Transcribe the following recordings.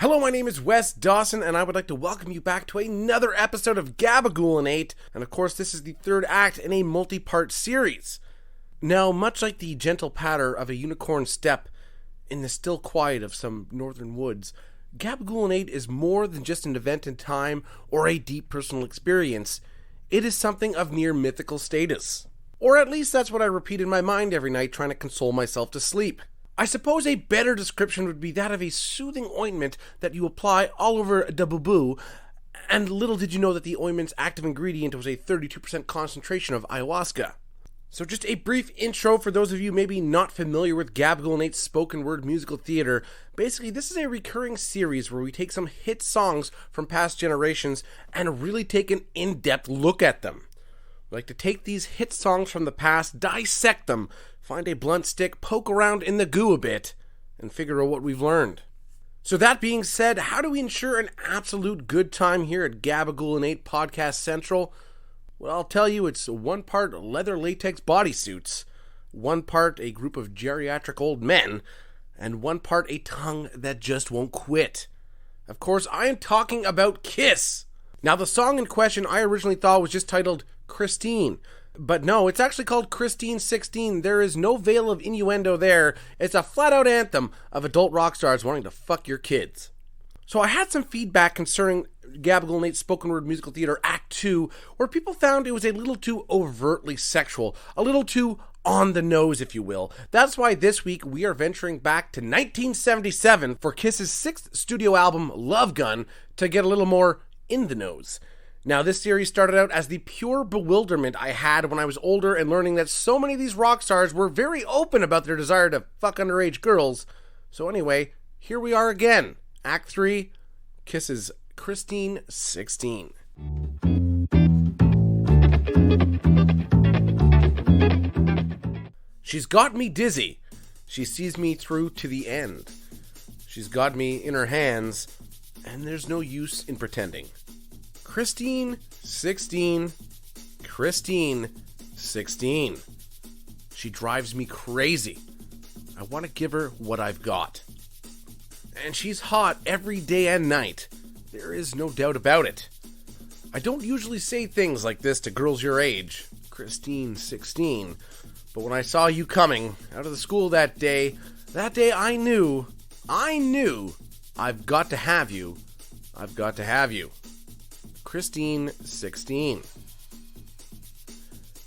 Hello, my name is Wes Dawson, and I would like to welcome you back to another episode of Gabagool and 8, and of course this is the third act in a multi-part series. Now, much like the gentle patter of a unicorn step in the still quiet of some northern woods, Gabagool and 8 is more than just an event in time or a deep personal experience. It is something of near mythical status. Or at least that's what I repeat in my mind every night trying to console myself to sleep. I suppose a better description would be that of a soothing ointment that you apply all over the boo-boo, and little did you know that the ointment's active ingredient was a 32% concentration of ayahuasca. So just a brief intro for those of you maybe not familiar with Gabagool and 8's spoken word musical theater. Basically, this is a recurring series where we take some hit songs from past generations and really take an in-depth look at them. We like to take these hit songs from the past, dissect them, find a blunt stick, poke around in the goo a bit, and figure out what we've learned. So that being said, how do we ensure an absolute good time here at Gabagool and 8 Podcast Central? Well, I'll tell you, it's 1 part leather latex bodysuits, 1 part a group of geriatric old men, and 1 part a tongue that just won't quit. Of course, I am talking about Kiss. Now, the song in question I originally thought was just titled Christine. But no, it's actually called Christine 16. There is no veil of innuendo there. It's a flat-out anthem of adult rock stars wanting to fuck your kids. So I had some feedback concerning Gabagool and 8's spoken word musical theater Act 2, where people found it was a little too overtly sexual, a little too on the nose, if you will. That's why this week we are venturing back to 1977 for Kiss's 6th studio album, Love Gun, to get a little more in the nose. Now, this series started out as the pure bewilderment I had when I was older and learning that so many of these rock stars were very open about their desire to fuck underage girls. So anyway, here we are again. Act 3, Kiss's Christine 16. She's got me dizzy. She sees me through to the end. She's got me in her hands, and there's no use in pretending. Christine 16. Christine 16. She drives me crazy. I want to give her what I've got. And she's hot every day and night. There is no doubt about it. I don't usually say things like this to girls your age, Christine 16, but when I saw you coming out of the school that day I knew, I've got to have you. I've got to have you. Christine 16.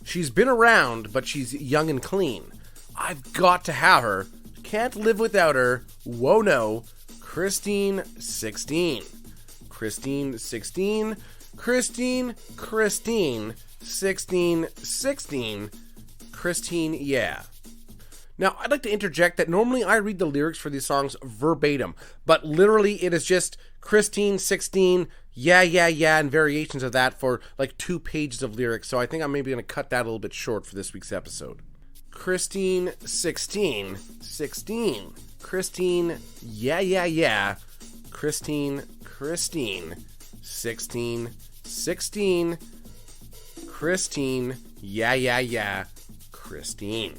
She's been around, but she's young and clean. I've got to have her. Can't live without her. Whoa no. Christine 16. Christine 16. Christine 16. Christine, yeah. Now, I'd like to interject that normally I read the lyrics for these songs verbatim, but literally it is just Christine 16, yeah, and variations of that for like 2 pages of lyrics, so I think I'm maybe going to cut that a little bit short for this week's episode. Christine 16. Christine, yeah. Christine 16. Christine, yeah. Christine.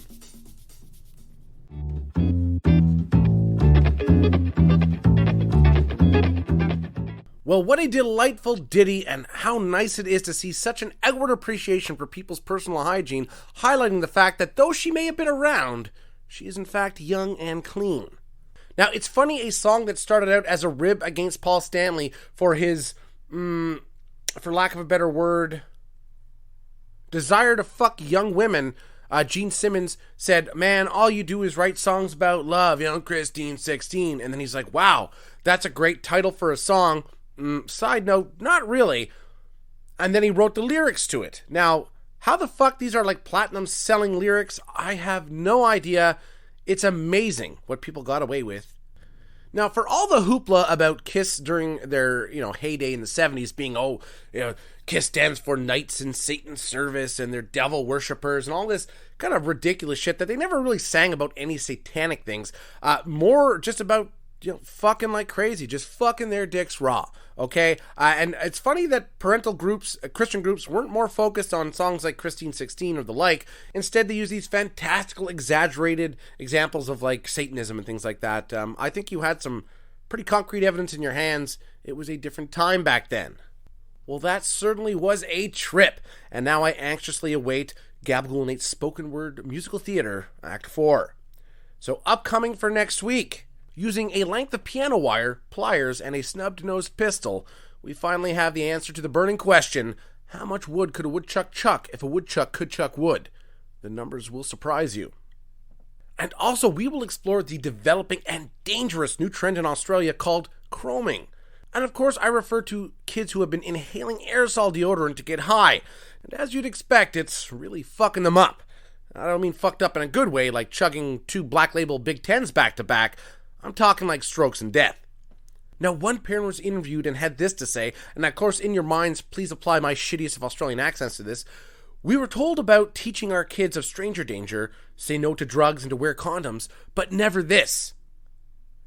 Well, what a delightful ditty, and how nice it is to see such an outward appreciation for people's personal hygiene, highlighting the fact that though she may have been around, she is in fact young and clean. Now, it's funny, a song that started out as a rib against Paul Stanley for his, for lack of a better word, desire to fuck young women. Gene Simmons said, man, all you do is write songs about love, Christine 16. And then he's like, wow, that's a great title for a song. Side note, not really. And then he wrote the lyrics to it. Now, how the fuck these are like platinum selling lyrics, I have no idea. It's amazing what people got away with. Now, for all the hoopla about Kiss during their, heyday in the 70s being, Kiss stands for Knights in Satan's Service and they're devil worshippers and all this kind of ridiculous shit that they never really sang about any satanic things. More just about, fucking like crazy, just fucking their dicks raw, okay? And it's funny that parental groups, Christian groups, weren't more focused on songs like Christine 16 or the like. Instead, they use these fantastical, exaggerated examples of like Satanism and things like that. I think you had some pretty concrete evidence in your hands. It was a different time back then. Well, that certainly was a trip, and now I anxiously await Gabagool and 8's spoken word musical theater, Act 4. So upcoming for next week, using a length of piano wire, pliers, and a snubbed-nosed pistol, we finally have the answer to the burning question, how much wood could a woodchuck chuck if a woodchuck could chuck wood? The numbers will surprise you. And also, we will explore the developing and dangerous new trend in Australia called chroming. And of course, I refer to kids who have been inhaling aerosol deodorant to get high. And as you'd expect, it's really fucking them up. I don't mean fucked up in a good way, like chugging 2 Black Label Big Tens back to back. I'm talking like strokes and death. Now, one parent was interviewed and had this to say, and of course, in your minds, please apply my shittiest of Australian accents to this. We were told about teaching our kids of stranger danger, say no to drugs and to wear condoms, but never this.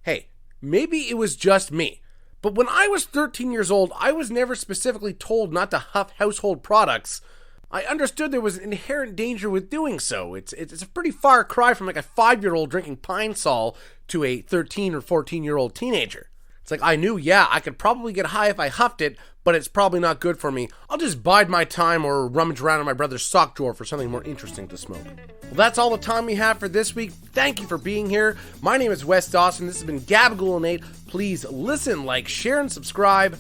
Hey, maybe it was just me, but when I was 13 years old, I was never specifically told not to huff household products. I understood there was an inherent danger with doing so. It's a pretty far cry from like a 5-year-old drinking Pine Sol to a 13 or 14-year-old teenager. It's like I knew, yeah, I could probably get high if I huffed it, but it's probably not good for me. I'll just bide my time or rummage around in my brother's sock drawer for something more interesting to smoke. Well, that's all the time we have for this week. Thank you for being here. My name is Wes Dawson. This has been Gabagool and 8. Please listen, like, share, and subscribe.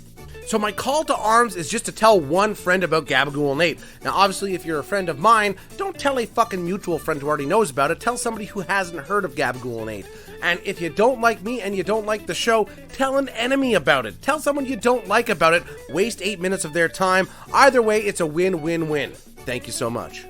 So my call to arms is just to tell one friend about Gabagool and 8. Now, obviously, if you're a friend of mine, don't tell a fucking mutual friend who already knows about it. Tell somebody who hasn't heard of Gabagool and 8. And if you don't like me and you don't like the show, tell an enemy about it. Tell someone you don't like about it. Waste 8 minutes of their time. Either way, it's a win-win-win. Thank you so much.